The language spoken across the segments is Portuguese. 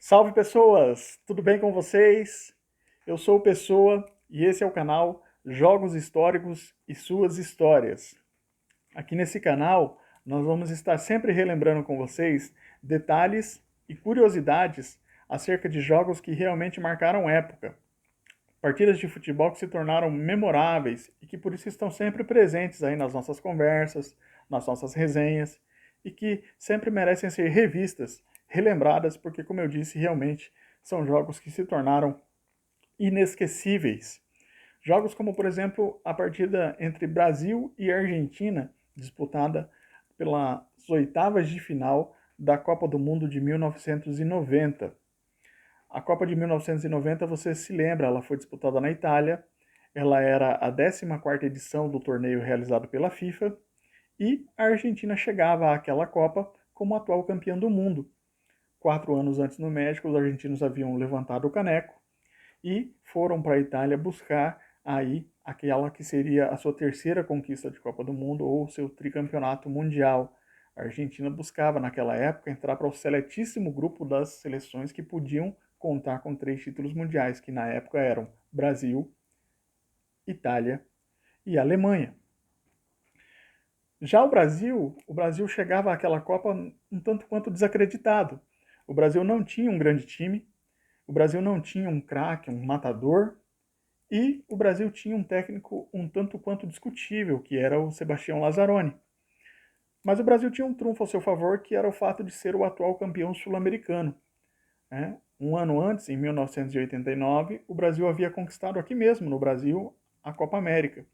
Salve pessoas, tudo bem com vocês? Eu sou o Pessoa e esse é o canal Jogos Históricos e Suas Histórias. Aqui nesse canal nós vamos estar sempre relembrando com vocês detalhes e curiosidades acerca de jogos que realmente marcaram época, partidas de futebol que se tornaram memoráveis e que por isso estão sempre presentes aí nas nossas conversas, nas nossas resenhas e que sempre merecem ser revistas, relembradas, porque, como eu disse, realmente são jogos que se tornaram inesquecíveis. Jogos como, por exemplo, a partida entre Brasil e Argentina, disputada pelas oitavas de final da Copa do Mundo de 1990. A Copa de 1990, você se lembra, ela foi disputada na Itália, ela era a 14ª edição do torneio realizado pela FIFA, e a Argentina chegava àquela Copa como atual campeã do mundo. 4 anos antes no México, os argentinos haviam levantado o caneco e foram para a Itália buscar aí aquela que seria a sua terceira conquista de Copa do Mundo ou seu tricampeonato mundial. A Argentina buscava naquela época entrar para o seletíssimo grupo das seleções que podiam contar com 3 títulos mundiais, que na época eram Brasil, Itália e Alemanha. Já o Brasil chegava àquela Copa um tanto quanto desacreditado. O Brasil não tinha um grande time, o Brasil não tinha um craque, um matador, e o Brasil tinha um técnico um tanto quanto discutível, que era o Sebastião Lazzaroni. Mas o Brasil tinha um trunfo ao seu favor, que era o fato de ser o atual campeão sul-americano. Né? Um ano antes, em 1989, o Brasil havia conquistado aqui mesmo, no Brasil, a Copa América,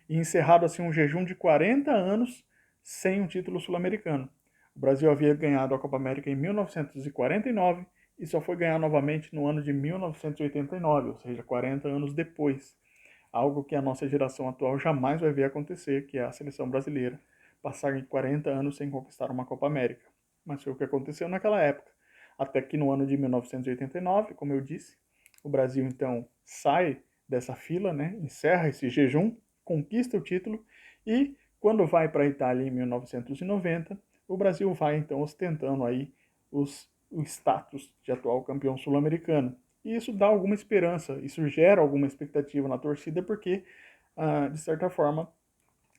e encerrado assim um jejum de 40 anos sem um título sul-americano. O Brasil havia ganhado a Copa América em 1949 e só foi ganhar novamente no ano de 1989, ou seja, 40 anos depois. Algo que a nossa geração atual jamais vai ver acontecer, que é a seleção brasileira passar 40 anos sem conquistar uma Copa América. Mas foi o que aconteceu naquela época. Até que no ano de 1989, como eu disse, o Brasil então sai dessa fila, né, encerra esse jejum, conquista o título e quando vai para a Itália em 1990, o Brasil vai então ostentando aí o status de atual campeão sul-americano. E isso dá alguma esperança, isso gera alguma expectativa na torcida, porque, de certa forma,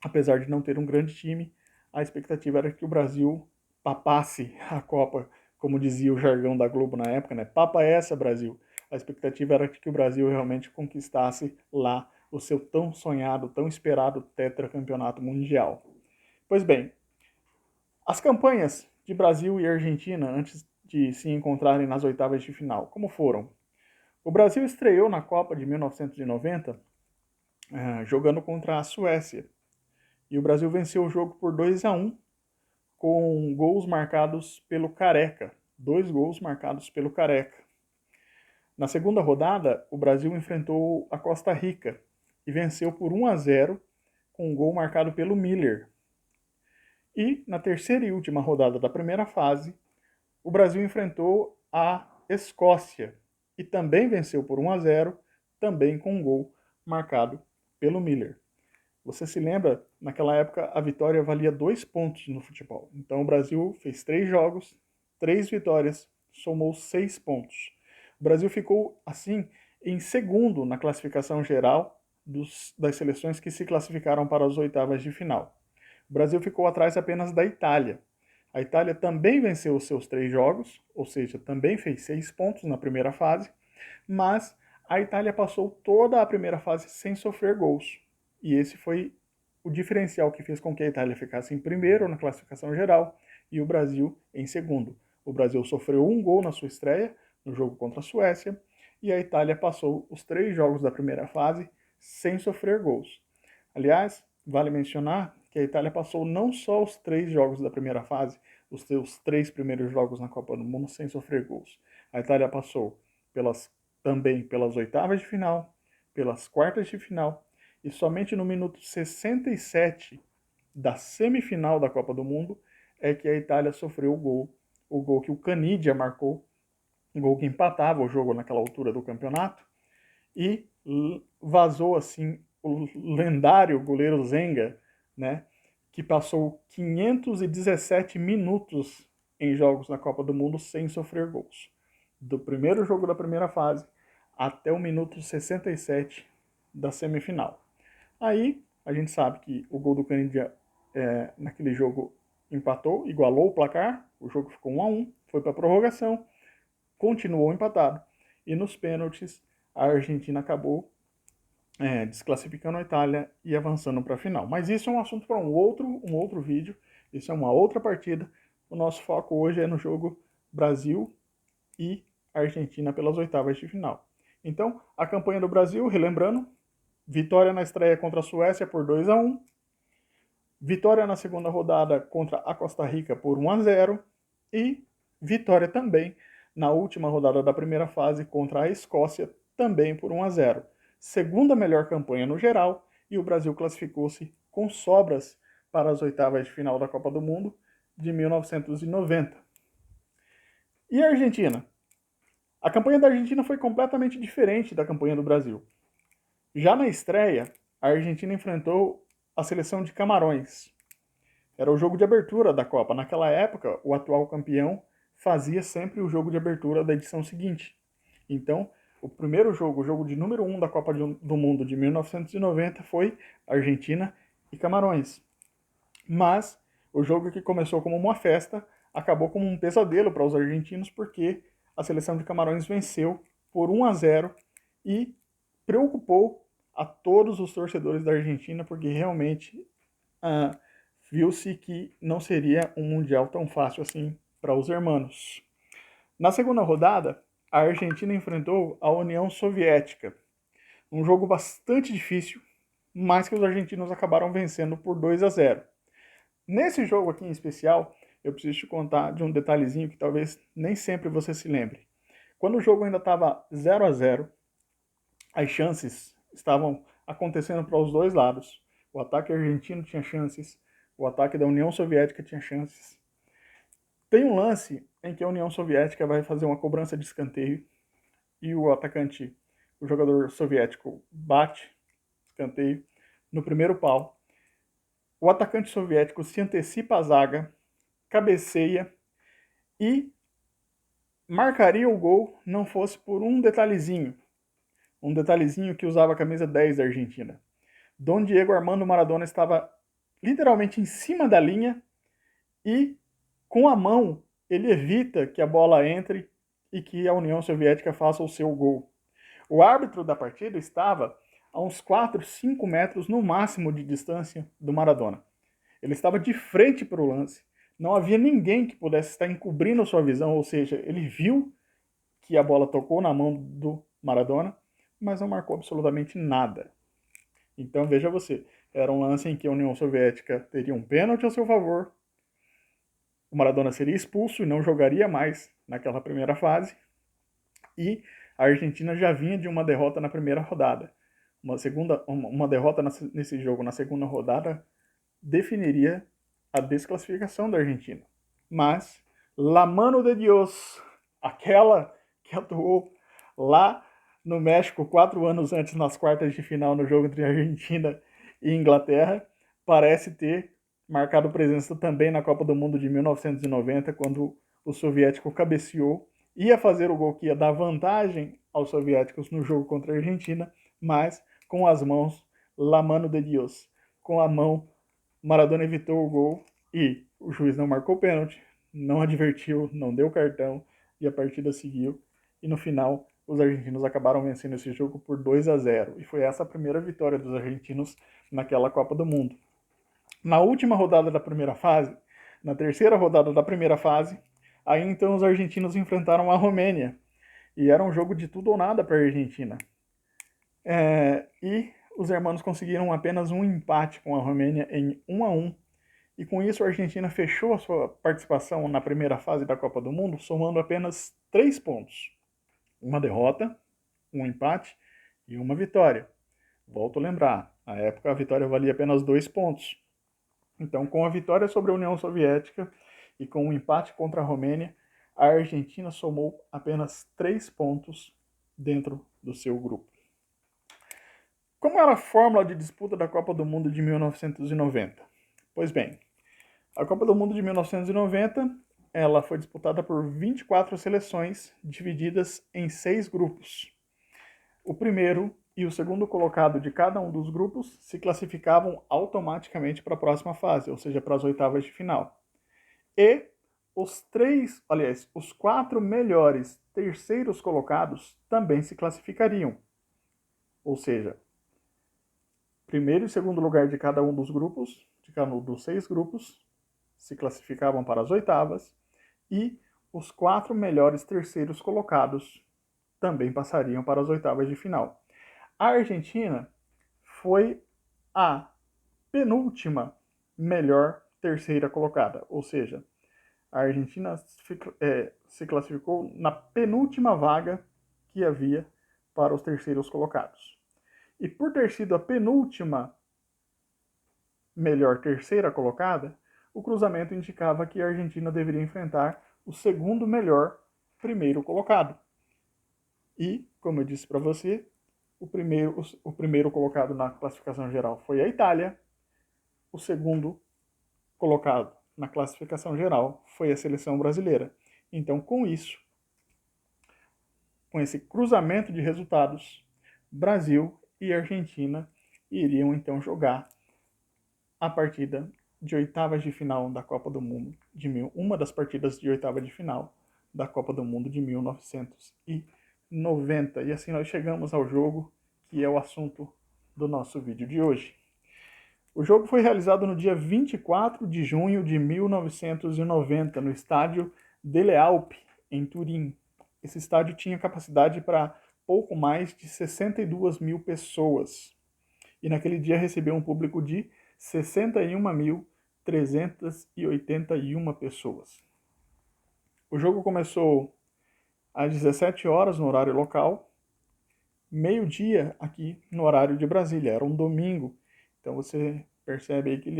apesar de não ter um grande time, a expectativa era que o Brasil papasse a Copa, como dizia o jargão da Globo na época, né? Papa essa, Brasil. A expectativa era que o Brasil realmente conquistasse lá o seu tão sonhado, tão esperado tetracampeonato mundial. Pois bem, as campanhas de Brasil e Argentina antes de se encontrarem nas oitavas de final, como foram? O Brasil estreou na Copa de 1990 jogando contra a Suécia. E o Brasil venceu o jogo por 2-1, com gols marcados pelo Careca. 2 gols marcados pelo Careca. Na segunda rodada, o Brasil enfrentou a Costa Rica e venceu por 1-0, com um gol marcado pelo Miller. E na terceira e última rodada da primeira fase, o Brasil enfrentou a Escócia e também venceu por 1-0, também com um gol marcado pelo Miller. Você se lembra, naquela época a vitória valia 2 pontos no futebol. Então o Brasil fez 3 jogos, 3 vitórias, somou 6 pontos. O Brasil ficou, assim, em segundo na classificação geral das seleções que se classificaram para as oitavas de final. O Brasil ficou atrás apenas da Itália. A Itália também venceu os seus 3 jogos, ou seja, também fez 6 pontos na primeira fase, mas a Itália passou toda a primeira fase sem sofrer gols. E esse foi o diferencial que fez com que a Itália ficasse em primeiro na classificação geral e o Brasil em segundo. O Brasil sofreu um gol na sua estreia, no jogo contra a Suécia, e a Itália passou os 3 jogos da primeira fase sem sofrer gols. Aliás, vale mencionar que a Itália passou não só os 3 jogos da primeira fase, os seus 3 primeiros jogos na Copa do Mundo sem sofrer gols. A Itália passou também pelas oitavas de final, pelas quartas de final, e somente no minuto 67 da semifinal da Copa do Mundo é que a Itália sofreu o gol que o Canidia marcou, um gol que empatava o jogo naquela altura do campeonato, e vazou assim o lendário goleiro Zenga, né, que passou 517 minutos em jogos na Copa do Mundo sem sofrer gols. do primeiro jogo da primeira fase até o minuto 67 da semifinal. Aí a gente sabe que o gol do Corinthians naquele jogo empatou, igualou o placar, o jogo ficou 1-1, foi para a prorrogação, continuou empatado. E nos pênaltis a Argentina acabou desclassificando a Itália e avançando para a final. Mas isso é um assunto para um outro vídeo, isso é uma outra partida. O nosso foco hoje é no jogo Brasil e Argentina pelas oitavas de final. Então, a campanha do Brasil, relembrando, vitória na estreia contra a Suécia por 2-1, vitória na segunda rodada contra a Costa Rica por 1-0 e vitória também na última rodada da primeira fase contra a Escócia, também por 1-0. Segunda melhor campanha no geral, e o Brasil classificou-se com sobras para as oitavas de final da Copa do Mundo de 1990. E a Argentina? A campanha da Argentina foi completamente diferente da campanha do Brasil. Já na estreia, a Argentina enfrentou a seleção de Camarões. Era o jogo de abertura da Copa. Naquela época, o atual campeão fazia sempre o jogo de abertura da edição seguinte. Então, o primeiro jogo, o jogo de número 1 da Copa do Mundo de 1990 foi Argentina e Camarões. Mas o jogo que começou como uma festa acabou como um pesadelo para os argentinos, porque a seleção de Camarões venceu por 1-0 e preocupou a todos os torcedores da Argentina, porque realmente viu-se que não seria um mundial tão fácil assim para os hermanos. Na segunda rodada, a Argentina enfrentou a União Soviética, um jogo bastante difícil, mas que os argentinos acabaram vencendo por 2-0. Nesse jogo aqui em especial, eu preciso te contar de um detalhezinho que talvez nem sempre você se lembre. Quando o jogo ainda estava 0-0, as chances estavam acontecendo para os dois lados. O ataque argentino tinha chances, o ataque da União Soviética tinha chances. Tem um lance em que a União Soviética vai fazer uma cobrança de escanteio e o atacante, o jogador soviético, bate escanteio no primeiro pau. O atacante soviético se antecipa à zaga, cabeceia e marcaria o gol não fosse por um detalhezinho que usava a camisa 10 da Argentina. Dom Diego Armando Maradona estava literalmente em cima da linha e com a mão ele evita que a bola entre e que a União Soviética faça o seu gol. O árbitro da partida estava a uns 4, 5 metros no máximo de distância do Maradona. Ele estava de frente para o lance. Não havia ninguém que pudesse estar encobrindo sua visão, ou seja, ele viu que a bola tocou na mão do Maradona, mas não marcou absolutamente nada. Então veja você, era um lance em que a União Soviética teria um pênalti a seu favor, o Maradona seria expulso e não jogaria mais naquela primeira fase, e a Argentina já vinha de uma derrota na primeira rodada. Uma derrota nesse jogo na segunda rodada definiria a desclassificação da Argentina. Mas, la mano de Dios, aquela que atuou lá no México 4 anos antes nas quartas de final no jogo entre Argentina e Inglaterra, parece ter marcado presença também na Copa do Mundo de 1990, quando o soviético cabeceou, ia fazer o gol que ia dar vantagem aos soviéticos no jogo contra a Argentina, mas com as mãos, la mano de Dios, com a mão, Maradona evitou o gol e o juiz não marcou pênalti, não advertiu, não deu cartão e a partida seguiu. E no final, os argentinos acabaram vencendo esse jogo por 2-0. E foi essa a primeira vitória dos argentinos naquela Copa do Mundo. Na última rodada da primeira fase, na terceira rodada da primeira fase, aí então os argentinos enfrentaram a Romênia. E era um jogo de tudo ou nada para a Argentina. E os hermanos conseguiram apenas um empate com a Romênia em 1-1. E com isso a Argentina fechou a sua participação na primeira fase da Copa do Mundo, somando apenas 3 pontos. Uma derrota, um empate e uma vitória. Volto a lembrar, na época a vitória valia apenas 2 pontos. Então, com a vitória sobre a União Soviética e com o empate contra a Romênia, a Argentina somou apenas 3 pontos dentro do seu grupo. Como era a fórmula de disputa da Copa do Mundo de 1990? Pois bem, a Copa do Mundo de 1990 ela foi disputada por 24 seleções, divididas em 6 grupos. O primeiro e o segundo colocado de cada um dos grupos se classificavam automaticamente para a próxima fase, ou seja, para as oitavas de final. E os 4 melhores terceiros colocados também se classificariam. Ou seja, primeiro e segundo lugar de cada um dos grupos, de cada um dos 6 grupos, se classificavam para as oitavas, e os 4 melhores terceiros colocados também passariam para as oitavas de final. A Argentina foi a penúltima melhor terceira colocada, ou seja, a Argentina se classificou na penúltima vaga que havia para os terceiros colocados. E por ter sido a penúltima melhor terceira colocada, o cruzamento indicava que a Argentina deveria enfrentar o segundo melhor primeiro colocado. E, como eu disse para você, o primeiro colocado na classificação geral foi a Itália, o segundo colocado na classificação geral foi a seleção brasileira. Então, com isso, com esse cruzamento de resultados, Brasil e Argentina iriam então jogar a partida de oitavas de final da Copa do Mundo uma das partidas de oitava de final da Copa do Mundo de 1990. E assim nós chegamos ao jogo que é o assunto do nosso vídeo de hoje. O jogo foi realizado no dia 24 de junho de 1990, no estádio Delle Alpi, em Turim. Esse estádio tinha capacidade para pouco mais de 62 mil pessoas. E naquele dia recebeu um público de 61.381 pessoas. O jogo começou às 17 horas no horário local, meio-dia aqui no horário de Brasília. Era um domingo, então você percebe aí que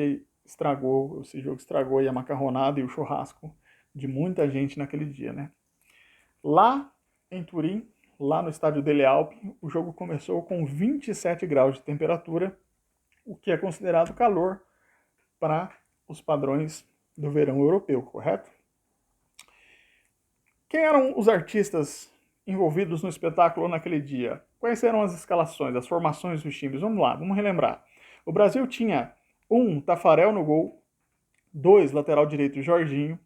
esse jogo estragou aí a macarronada e o churrasco de muita gente naquele dia, né? Lá em Turim, lá no estádio Delle Alpi, o jogo começou com 27 graus de temperatura, o que é considerado calor para os padrões do verão europeu, correto? Quem eram os artistas envolvidos no espetáculo naquele dia? Quais eram as escalações, as formações dos times? Vamos lá, vamos relembrar. O Brasil tinha 1, Tafarel no gol, 2, lateral direito, Jorginho,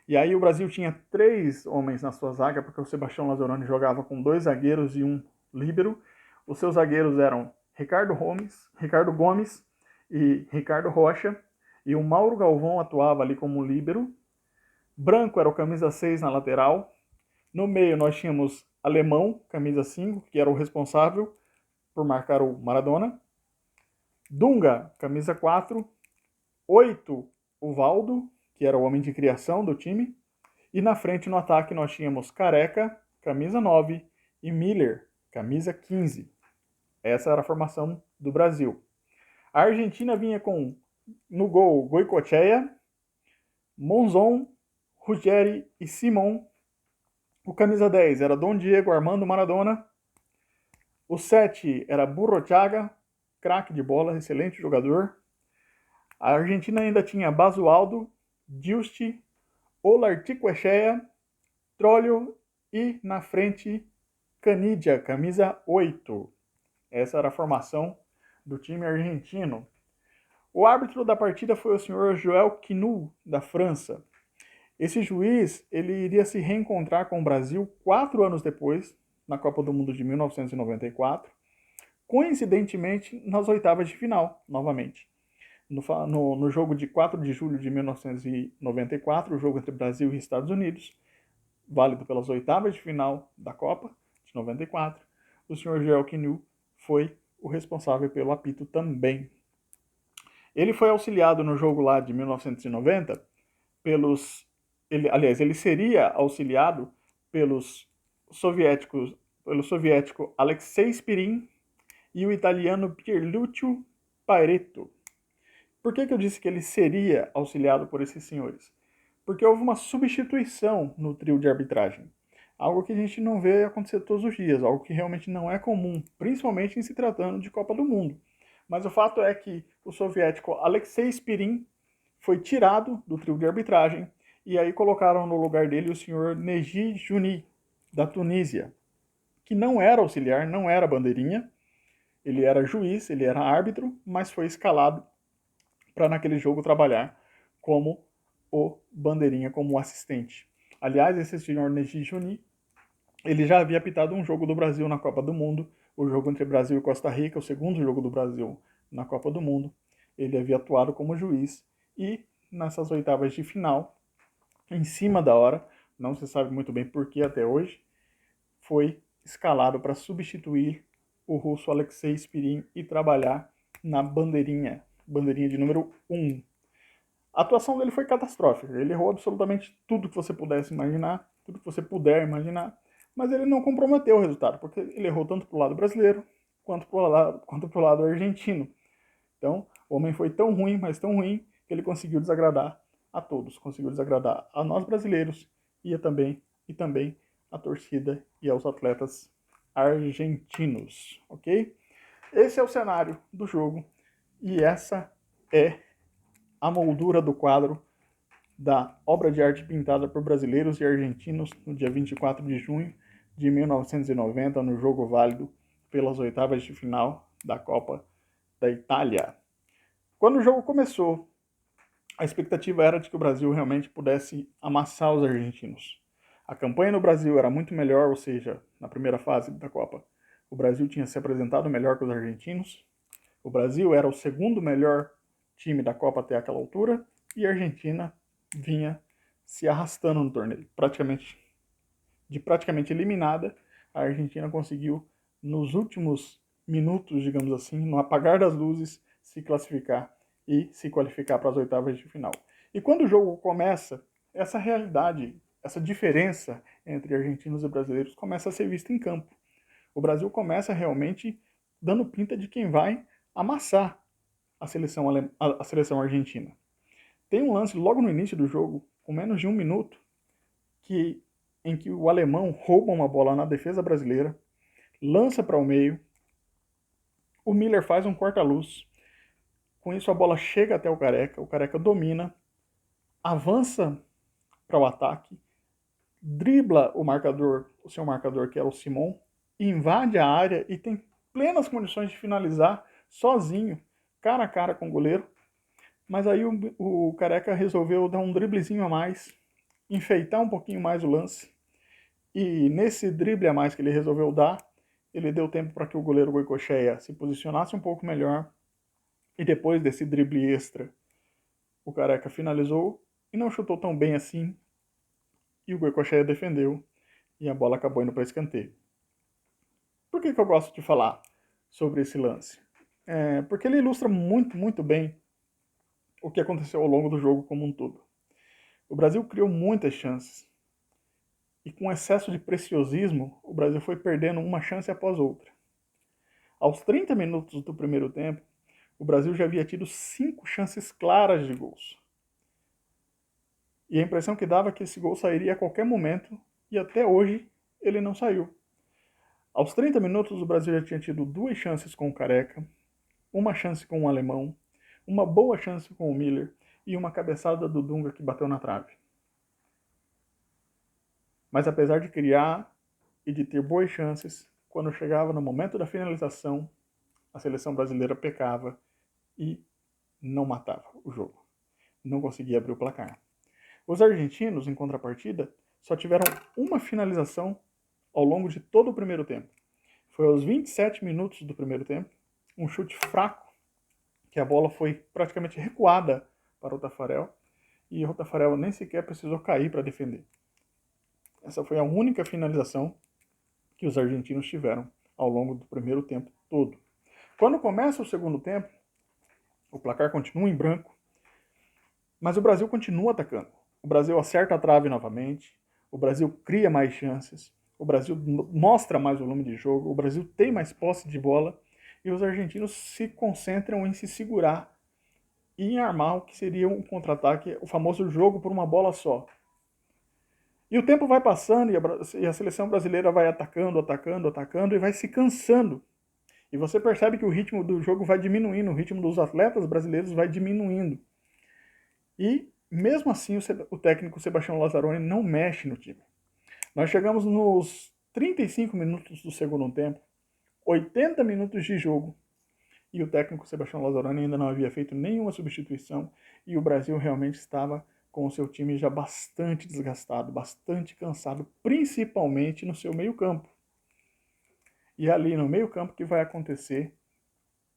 e aí o Brasil tinha 3 homens na sua zaga, porque o Sebastião Lazzaroni jogava com 2 zagueiros e 1 líbero. Os seus zagueiros eram Ricardo Gomes e Ricardo Rocha, e o Mauro Galvão atuava ali como líbero. Branco era o camisa 6 na lateral. No meio nós tínhamos Alemão, camisa 5, que era o responsável por marcar o Maradona. Dunga, camisa 4. 8, o Valdo, que era o homem de criação do time. E na frente, no ataque, nós tínhamos Careca, camisa 9, e Miller, camisa 15. Essa era a formação do Brasil. A Argentina vinha com, no gol, Goicoechea, Monzon, Ruggeri e Simon. O camisa 10 era Dom Diego Armando Maradona. O 7 era Burruchaga, craque de bola, excelente jogador. A Argentina ainda tinha Basualdo, Giusti, Olartiquechea, Trollio e, na frente, Canidia, camisa 8. Essa era a formação do time argentino. O árbitro da partida foi o senhor Joël Quinu, da França. Esse juiz ele iria se reencontrar com o Brasil 4 anos depois, na Copa do Mundo de 1994, coincidentemente nas oitavas de final, novamente. No jogo de 4 de julho de 1994, o jogo entre Brasil e Estados Unidos, válido pelas oitavas de final da Copa de 94, o senhor Joël Quinu foi o responsável pelo apito também. Ele foi auxiliado no jogo lá de 1990 ele seria auxiliado pelo soviético Alexei Spirin e o italiano Pierlucio Pairetto. Por que eu disse que ele seria auxiliado por esses senhores? Porque houve uma substituição no trio de arbitragem. Algo que a gente não vê acontecer todos os dias, algo que realmente não é comum, principalmente em se tratando de Copa do Mundo. Mas o fato é que o soviético Alexei Spirin foi tirado do trio de arbitragem e aí colocaram no lugar dele o senhor Neji Juni, da Tunísia, que não era auxiliar, não era bandeirinha, ele era juiz, ele era árbitro, mas foi escalado para naquele jogo trabalhar como o bandeirinha, como assistente. Aliás, esse senhor Neji Juni, ele já havia apitado um jogo do Brasil na Copa do Mundo, o jogo entre Brasil e Costa Rica, o segundo jogo do Brasil na Copa do Mundo. Ele havia atuado como juiz e nessas oitavas de final, em cima da hora, não se sabe muito bem por que até hoje, foi escalado para substituir o russo Alexei Spirin e trabalhar na bandeirinha de número 1. A atuação dele foi catastrófica, ele errou absolutamente tudo que você pudesse imaginar, tudo que você puder imaginar, mas ele não comprometeu o resultado, porque ele errou tanto para o lado brasileiro quanto para o lado argentino. Então, o homem foi tão ruim, mas tão ruim, que ele conseguiu desagradar a todos. Conseguiu desagradar a nós brasileiros e também a torcida e aos atletas argentinos, ok? Esse é o cenário do jogo e essa é a moldura do quadro da obra de arte pintada por brasileiros e argentinos no dia 24 de junho de 1990, no jogo válido pelas oitavas de final da Copa da Itália. Quando o jogo começou, a expectativa era de que o Brasil realmente pudesse amassar os argentinos. A campanha no Brasil era muito melhor, ou seja, na primeira fase da Copa, o Brasil tinha se apresentado melhor que os argentinos. O Brasil era o segundo melhor time da Copa até aquela altura e a Argentina vinha se arrastando no torneio. Praticamente eliminada, a Argentina conseguiu, nos últimos minutos, digamos assim, no apagar das luzes, se classificar e se qualificar para as oitavas de final. E quando o jogo começa, essa realidade, essa diferença entre argentinos e brasileiros começa a ser vista em campo. O Brasil começa realmente dando pinta de quem vai amassar a seleção argentina. Tem um lance logo no início do jogo, com menos de um minuto, em que o alemão rouba uma bola na defesa brasileira, lança para o meio, o Miller faz um corta-luz, com isso a bola chega até o Careca domina, avança para o ataque, dribla o seu marcador, que era o Simon, invade a área e tem plenas condições de finalizar sozinho, cara a cara com o goleiro. Mas aí o Careca resolveu dar um driblezinho a mais, enfeitar um pouquinho mais o lance. E nesse drible a mais que ele resolveu dar, ele deu tempo para que o goleiro Goicoechea se posicionasse um pouco melhor. E depois desse drible extra, o Careca finalizou e não chutou tão bem assim. E o Goicoechea defendeu e a bola acabou indo para escanteio. Por que eu gosto de falar sobre esse lance? Porque ele ilustra muito, muito bem o que aconteceu ao longo do jogo como um todo. O Brasil criou muitas chances. E com excesso de preciosismo, o Brasil foi perdendo uma chance após outra. Aos 30 minutos do primeiro tempo, o Brasil já havia tido 5 chances claras de gols. E a impressão que dava é que esse gol sairia a qualquer momento, e até hoje ele não saiu. Aos 30 minutos, o Brasil já tinha tido 2 chances com o Careca, uma chance com o Alemão, uma boa chance com o Miller e uma cabeçada do Dunga que bateu na trave. Mas apesar de criar e de ter boas chances, quando chegava no momento da finalização, a seleção brasileira pecava e não matava o jogo. Não conseguia abrir o placar. Os argentinos, em contrapartida, só tiveram uma finalização ao longo de todo o primeiro tempo. Foi aos 27 minutos do primeiro tempo, um chute fraco, que a bola foi praticamente recuada para o Taffarel, e o Taffarel nem sequer precisou cair para defender. Essa foi a única finalização que os argentinos tiveram ao longo do primeiro tempo todo. Quando começa o segundo tempo, o placar continua em branco, mas o Brasil continua atacando. O Brasil acerta a trave novamente, o Brasil cria mais chances, o Brasil mostra mais volume de jogo, o Brasil tem mais posse de bola e os argentinos se concentram em se segurar e em armar o que seria um contra-ataque, o famoso jogo por uma bola só. E o tempo vai passando e a seleção brasileira vai atacando e vai se cansando. E você percebe que o ritmo do jogo vai diminuindo, o ritmo dos atletas brasileiros vai diminuindo. E mesmo assim, o técnico Sebastião Lazzaroni não mexe no time. Nós chegamos nos 35 minutos do segundo tempo, 80 minutos de jogo, e o técnico Sebastião Lazzaroni ainda não havia feito nenhuma substituição, e o Brasil realmente estava com o seu time já bastante desgastado, bastante cansado, principalmente no seu meio-campo. E é ali no meio-campo que vai acontecer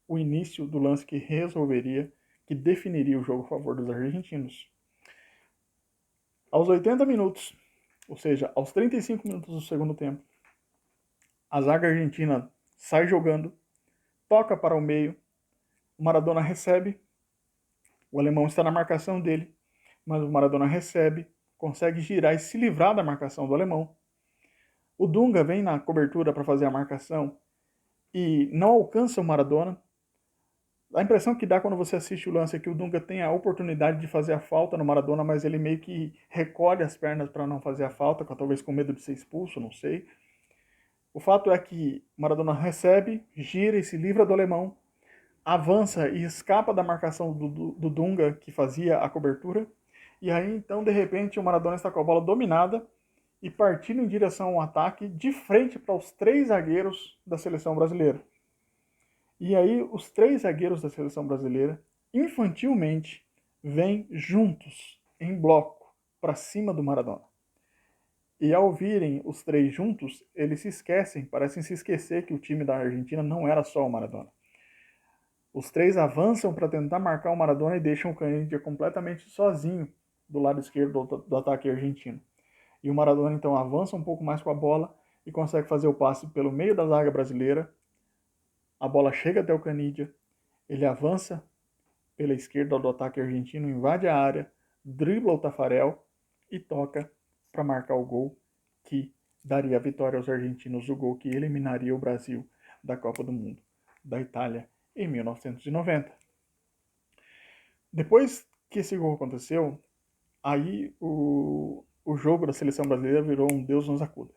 o início do lance que resolveria, que definiria o jogo a favor dos argentinos. Aos 80 minutos, ou seja, aos 35 minutos do segundo tempo, a zaga argentina sai jogando, toca para o meio, o Maradona recebe, o alemão está na marcação dele, mas o Maradona recebe, consegue girar e se livrar da marcação do alemão. O Dunga vem na cobertura para fazer a marcação e não alcança o Maradona. A impressão que dá quando você assiste o lance é que o Dunga tem a oportunidade de fazer a falta no Maradona, mas ele meio que recolhe as pernas para não fazer a falta, talvez com medo de ser expulso, não sei. O fato é que Maradona recebe, gira e se livra do alemão, avança e escapa da marcação do Dunga, que fazia a cobertura, e aí então, de repente, o Maradona está com a bola dominada e partindo em direção ao ataque, de frente para os 3 zagueiros da seleção brasileira. E aí, os 3 zagueiros da seleção brasileira, infantilmente, vêm juntos, em bloco, para cima do Maradona. E ao virem os 3 juntos, eles se esquecem, parecem se esquecer que o time da Argentina não era só o Maradona. Os 3 avançam para tentar marcar o Maradona e deixam o Caniggia completamente sozinho do lado esquerdo do ataque argentino. E o Maradona então avança um pouco mais com a bola e consegue fazer o passe pelo meio da zaga brasileira. A bola chega até o Caniggia, ele avança pela esquerda do ataque argentino, invade a área, dribla o Tafarel e toca para marcar o gol que daria a vitória aos argentinos, o gol que eliminaria o Brasil da Copa do Mundo da Itália em 1990. Depois que esse gol aconteceu, aí o jogo da seleção brasileira virou um Deus nos acuda.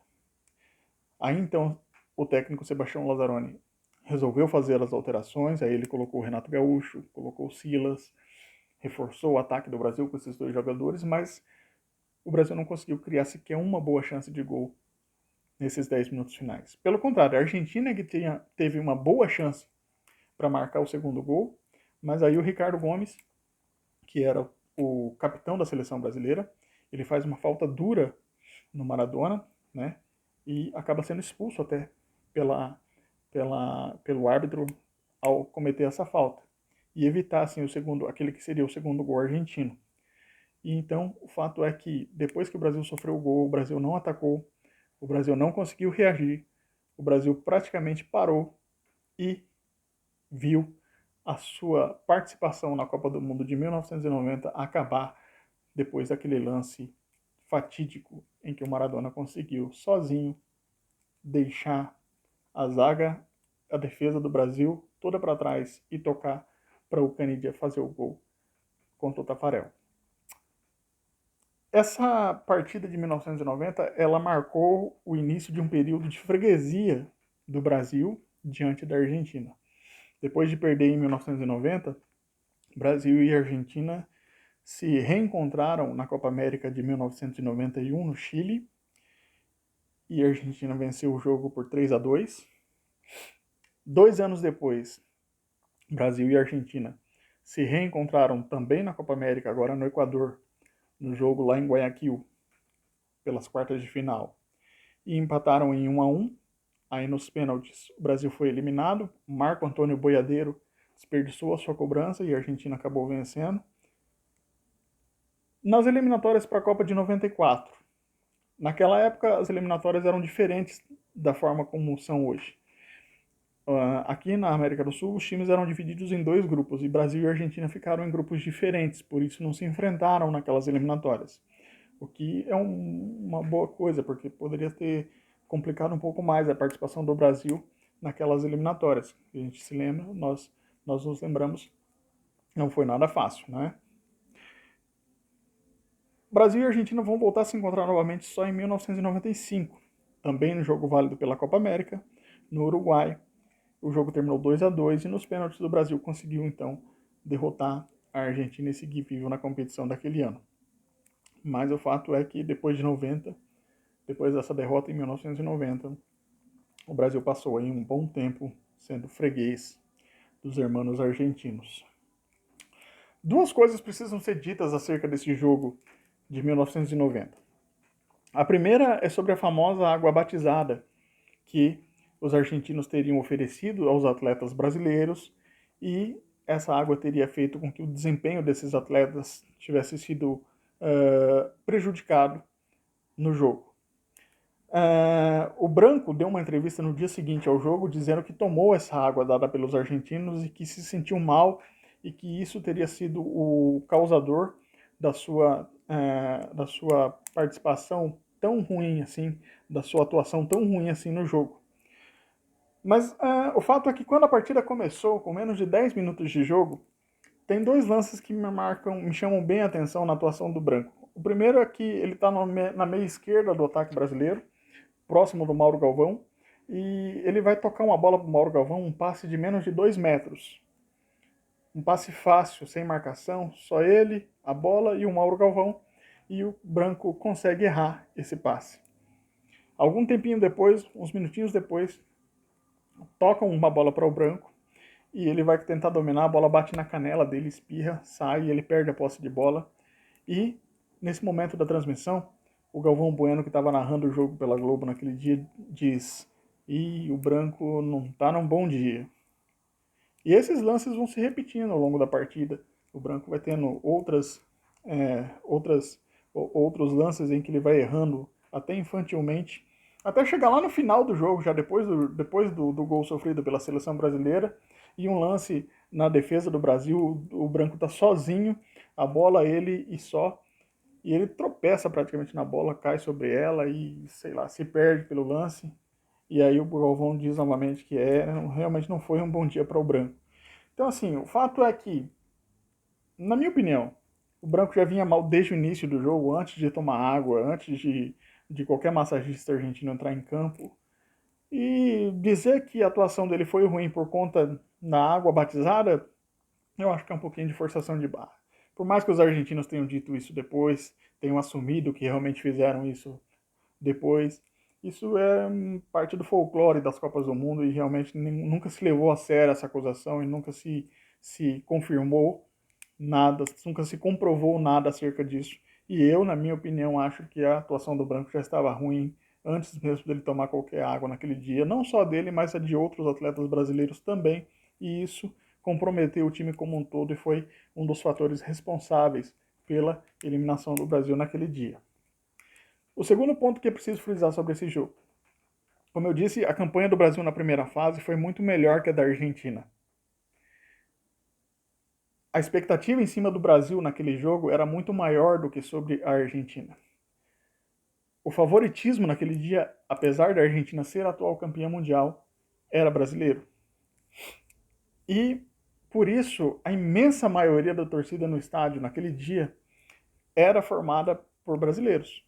Aí então o técnico Sebastião Lazzaroni resolveu fazer as alterações, aí ele colocou o Renato Gaúcho, colocou o Silas, reforçou o ataque do Brasil com esses 2 jogadores, mas o Brasil não conseguiu criar sequer uma boa chance de gol nesses 10 minutos finais. Pelo contrário, a Argentina que teve uma boa chance para marcar o segundo gol, mas aí o Ricardo Gomes, que era o capitão da seleção brasileira, ele faz uma falta dura no Maradona, né? E acaba sendo expulso até pelo árbitro ao cometer essa falta e evitar assim aquele que seria o segundo gol argentino. E então o fato é que depois que o Brasil sofreu o gol, o Brasil não atacou, o Brasil não conseguiu reagir, o Brasil praticamente parou e viu a sua participação na Copa do Mundo de 1990 acabar depois daquele lance fatídico em que o Maradona conseguiu sozinho deixar a zaga, a defesa do Brasil toda para trás e tocar para o Caniggia fazer o gol contra o Tafarel. Essa partida de 1990, ela marcou o início de um período de freguesia do Brasil diante da Argentina. Depois de perder em 1990, Brasil e Argentina se reencontraram na Copa América de 1991 no Chile, e a Argentina venceu o jogo por 3-2. 2 anos depois, Brasil e Argentina se reencontraram também na Copa América, agora no Equador, no jogo lá em Guayaquil, pelas quartas de final, e empataram em 1-1. Aí nos pênaltis o Brasil foi eliminado, Marco Antônio Boiadeiro desperdiçou a sua cobrança e a Argentina acabou vencendo. Nas eliminatórias para a Copa de 94, naquela época as eliminatórias eram diferentes da forma como são hoje. Aqui na América do Sul, os times eram divididos em 2 grupos, e Brasil e Argentina ficaram em grupos diferentes, por isso não se enfrentaram naquelas eliminatórias. O que é uma boa coisa, porque poderia ter complicado um pouco mais a participação do Brasil naquelas eliminatórias. A gente se lembra, nós nos lembramos, não foi nada fácil, né? Brasil e Argentina vão voltar a se encontrar novamente só em 1995, também no jogo válido pela Copa América, no Uruguai. O jogo terminou 2-2 e nos pênaltis o Brasil conseguiu então derrotar a Argentina e seguir vivo na competição daquele ano. mas o fato é que depois de 90, depois dessa derrota em 1990, o Brasil passou aí um bom tempo sendo freguês dos hermanos argentinos. Duas coisas precisam ser ditas acerca desse jogo de 1990. A primeira é sobre a famosa água batizada, que os argentinos teriam oferecido aos atletas brasileiros, e essa água teria feito com que o desempenho desses atletas tivesse sido prejudicado no jogo. O Branco deu uma entrevista no dia seguinte ao jogo dizendo que tomou essa água dada pelos argentinos e que se sentiu mal e que isso teria sido o causador da sua participação tão ruim assim, da sua atuação tão ruim assim no jogo. Mas o fato é que quando a partida começou, com menos de 10 minutos de jogo, tem dois lances que me chamam bem a atenção na atuação do Branco. O primeiro é que ele está na meia esquerda do ataque brasileiro, próximo do Mauro Galvão, e ele vai tocar uma bola para o Mauro Galvão, um passe de menos de 2 metros. Um passe fácil, sem marcação, só ele, a bola e o Mauro Galvão, e o Branco consegue errar esse passe. Algum tempinho depois, uns minutinhos depois, tocam uma bola para o Branco, e ele vai tentar dominar, a bola bate na canela dele, espirra, sai, ele perde a posse de bola, e nesse momento da transmissão, o Galvão Bueno, que estava narrando o jogo pela Globo naquele dia, diz: "E o Branco não está num bom dia." E esses lances vão se repetindo ao longo da partida. O Branco vai tendo outros lances em que ele vai errando até infantilmente, até chegar lá no final do jogo, já depois do gol sofrido pela seleção brasileira, e um lance na defesa do Brasil, o Branco está sozinho, a bola ele e só, e ele tropeça praticamente na bola, cai sobre ela e, sei lá, se perde pelo lance. E aí o Galvão diz novamente que realmente não foi um bom dia para o Branco. Então, assim, o fato é que, na minha opinião, o Branco já vinha mal desde o início do jogo, antes de tomar água, antes de qualquer massagista argentino entrar em campo. E dizer que a atuação dele foi ruim por conta da água batizada, eu acho que é um pouquinho de forçação de barra. Por mais que os argentinos tenham dito isso depois, tenham assumido que realmente fizeram isso depois, isso é parte do folclore das Copas do Mundo e realmente nunca se levou a sério essa acusação e nunca se confirmou nada, nunca se comprovou nada acerca disso. E eu, na minha opinião, acho que a atuação do Branco já estava ruim antes mesmo dele tomar qualquer água naquele dia, não só dele, mas a de outros atletas brasileiros também, e isso comprometeu o time como um todo e foi um dos fatores responsáveis pela eliminação do Brasil naquele dia. O segundo ponto que é preciso frisar sobre esse jogo. Como eu disse, a campanha do Brasil na primeira fase foi muito melhor que a da Argentina. A expectativa em cima do Brasil naquele jogo era muito maior do que sobre a Argentina. O favoritismo naquele dia, apesar da Argentina ser a atual campeã mundial, era brasileiro. E, por isso, a imensa maioria da torcida no estádio naquele dia era formada por brasileiros.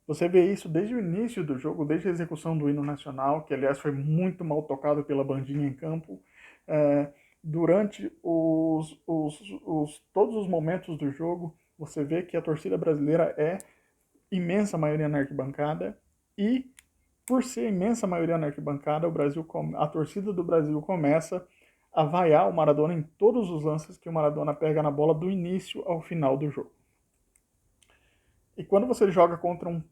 Você vê isso desde o início do jogo, desde a execução do hino nacional, que aliás foi muito mal tocado pela bandinha em campo, durante todos os momentos do jogo, você vê que a torcida brasileira é imensa maioria na arquibancada, e por ser imensa maioria na arquibancada, a torcida do Brasil começa a vaiar o Maradona em todos os lances que o Maradona pega na bola do início ao final do jogo. E quando você joga contra um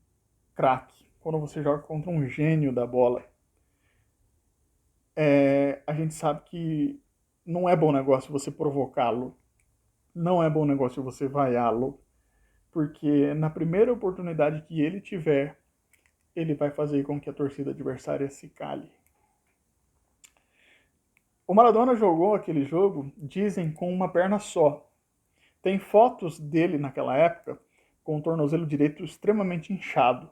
craque, quando você joga contra um gênio da bola, a gente sabe que não é bom negócio você provocá-lo, não é bom negócio você vaiá-lo, porque na primeira oportunidade que ele tiver, ele vai fazer com que a torcida adversária se cale. O Maradona jogou aquele jogo, dizem, com uma perna só. Tem fotos dele naquela época com o tornozelo direito extremamente inchado.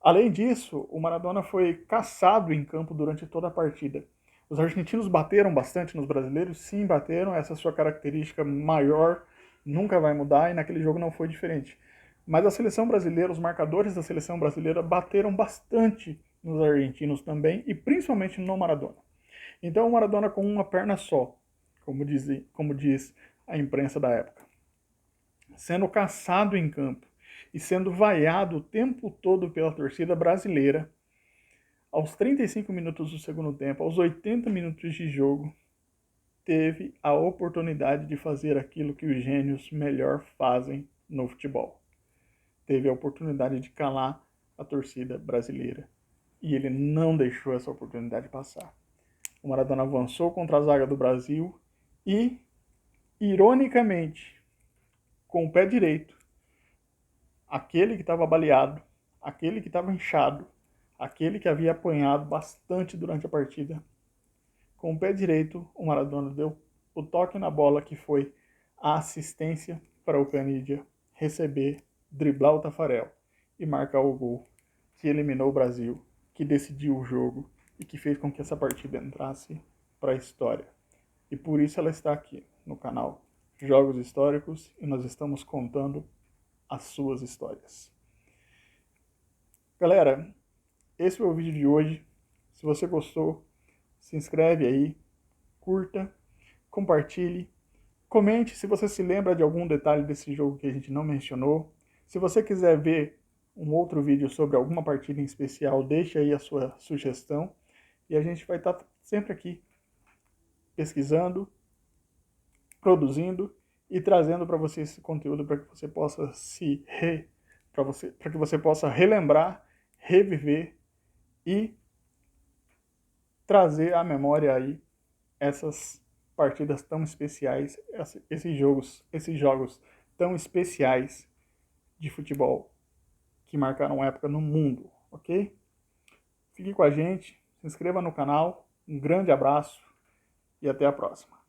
Além disso, o Maradona foi caçado em campo durante toda a partida. Os argentinos bateram bastante nos brasileiros? Sim, bateram. Essa sua característica maior nunca vai mudar e naquele jogo não foi diferente. Mas a seleção brasileira, os marcadores da seleção brasileira bateram bastante nos argentinos também e principalmente no Maradona. Então o Maradona com uma perna só, como diz a imprensa da época. sendo caçado em campo e sendo vaiado o tempo todo pela torcida brasileira, aos 35 minutos do segundo tempo, aos 80 minutos de jogo, teve a oportunidade de fazer aquilo que os gênios melhor fazem no futebol. Teve a oportunidade de calar a torcida brasileira. E ele não deixou essa oportunidade passar. O Maradona avançou contra a zaga do Brasil e, ironicamente, com o pé direito, aquele que estava baleado, aquele que estava inchado, aquele que havia apanhado bastante durante a partida, com o pé direito, o Maradona deu o toque na bola que foi a assistência para o Canidia receber, driblar o Tafarel e marcar o gol que eliminou o Brasil, que decidiu o jogo e que fez com que essa partida entrasse para a história. E por isso ela está aqui no canal Jogos Históricos e nós estamos contando as suas histórias. Galera, esse foi o vídeo de hoje. Se você gostou, se inscreve aí, curta, compartilhe, comente se você se lembra de algum detalhe desse jogo que a gente não mencionou. Se você quiser ver um outro vídeo sobre alguma partida em especial, deixe aí a sua sugestão e a gente vai estar sempre aqui pesquisando, produzindo e trazendo para você esse conteúdo para que você possa para que você possa relembrar, reviver e trazer à memória aí essas partidas tão especiais, esses jogos tão especiais de futebol que marcaram época no mundo, ok? Fique com a gente, se inscreva no canal, um grande abraço e até a próxima.